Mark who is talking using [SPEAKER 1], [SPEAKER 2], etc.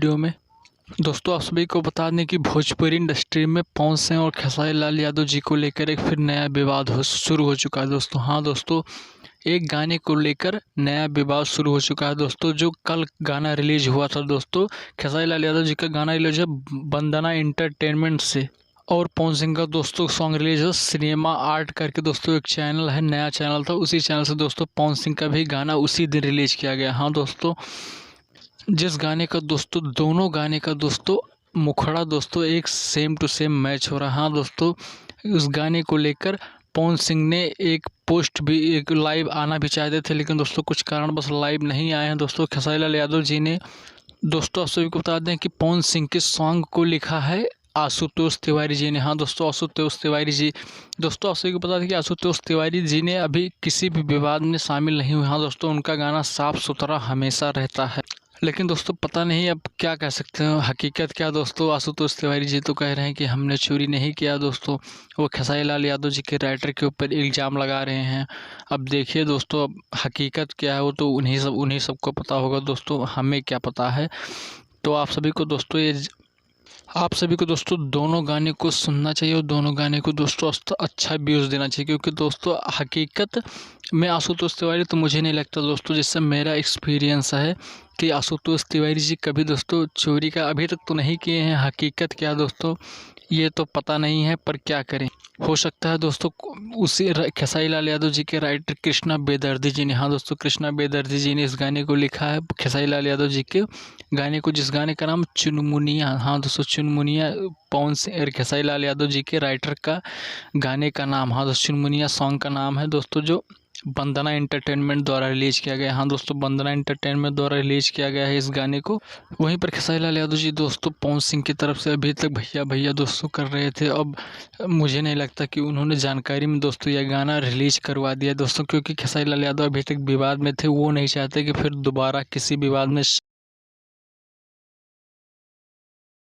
[SPEAKER 1] Video में। दोस्तों आप सभी को बता दें कि भोजपुरी इंडस्ट्री में पवन सिंह और खेसारी लाल यादव जी को लेकर एक फिर नया विवाद शुरू हो चुका है दोस्तों। हाँ दोस्तों, एक गाने को लेकर नया विवाद शुरू हो चुका है दोस्तों। जो कल गाना रिलीज हुआ था दोस्तों, खेसारी लाल यादव जी का गाना रिलीज है वंदना एंटरटेनमेंट से, और पवन सिंह का दोस्तों सॉन्ग रिलीज है सिनेमा आर्ट करके दोस्तों एक चैनल है, नया चैनल था, उसी चैनल से दोस्तों पवन सिंह का भी गाना उसी दिन रिलीज किया गया। हाँ दोस्तों, जिस गाने का दोस्तों दोनों गाने का दोस्तों मुखड़ा दोस्तों एक सेम टू सेम मैच हो रहा है। हाँ दोस्तों, उस गाने को लेकर पवन सिंह ने एक पोस्ट भी, एक लाइव आना भी चाहते थे, लेकिन दोस्तों कुछ कारण बस लाइव नहीं आए हैं दोस्तों। खेसारी लाल यादव जी ने दोस्तों आप सभी को बता दें कि पवन सिंह के सॉन्ग को लिखा है आशुतोष तिवारी जी ने। हाँ दोस्तों, आशुतोष तिवारी जी, दोस्तों आप सभी को बता दें कि आशुतोष तिवारी जी ने अभी किसी भी विवाद में शामिल नहीं हुए। हाँ दोस्तों, उनका गाना साफ सुथरा हमेशा रहता है, लेकिन दोस्तों पता नहीं अब क्या कह सकते हैं, हकीकत क्या दोस्तों। आशुतोष तिवारी जी तो कह रहे हैं कि हमने चोरी नहीं किया दोस्तों, वो खेसारी लाल यादव जी के राइटर के ऊपर इल्ज़ाम लगा रहे हैं। अब देखिए दोस्तों, अब हकीकत क्या है वो तो उन्हीं सबको पता होगा दोस्तों, हमें क्या पता है। तो आप सभी को दोस्तों दोनों गाने को सुनना चाहिए और दोनों गाने को दोस्तों अच्छा व्यूज़ देना चाहिए, क्योंकि दोस्तों हकीकत में आशुतोष तिवारी तो मुझे नहीं लगता दोस्तों, जिससे मेरा एक्सपीरियंस है कि आशुतोष तिवारी जी कभी दोस्तों चोरी का अभी तक तो नहीं किए हैं। हकीकत क्या दोस्तों ये तो पता नहीं है, पर क्या करें, हो सकता है दोस्तों उसी खेसारी लाल यादव जी के राइटर कृष्णा बेदर्दी जी ने, हाँ दोस्तों कृष्णा बेदर्दी जी ने इस गाने को लिखा है, खेसारी लाल यादव जी के गाने को, जिस गाने का नाम चुनमुनिया। हाँ दोस्तों, चुनमुनिया पवन सिंह और खेसारी लाल यादव जी के राइटर का गाने का नाम, हाँ दोस्तों चुनमुनिया सॉन्ग का नाम है दोस्तों, जो वंदना एंटरटेनमेंट द्वारा रिलीज किया गया है। हाँ दोस्तों, वंदना एंटरटेनमेंट द्वारा रिलीज किया गया है इस गाने को। वहीं पर खेसारी लाल यादव जी दोस्तों पवन सिंह की तरफ से अभी तक भैया भैया दोस्तों कर रहे थे। अब मुझे नहीं लगता कि उन्होंने जानकारी में दोस्तों यह गाना रिलीज करवा दिया दोस्तों, क्योंकि खेसारी लाल यादव अभी तक विवाद में थे, वो नहीं चाहते कि फिर दोबारा किसी विवाद में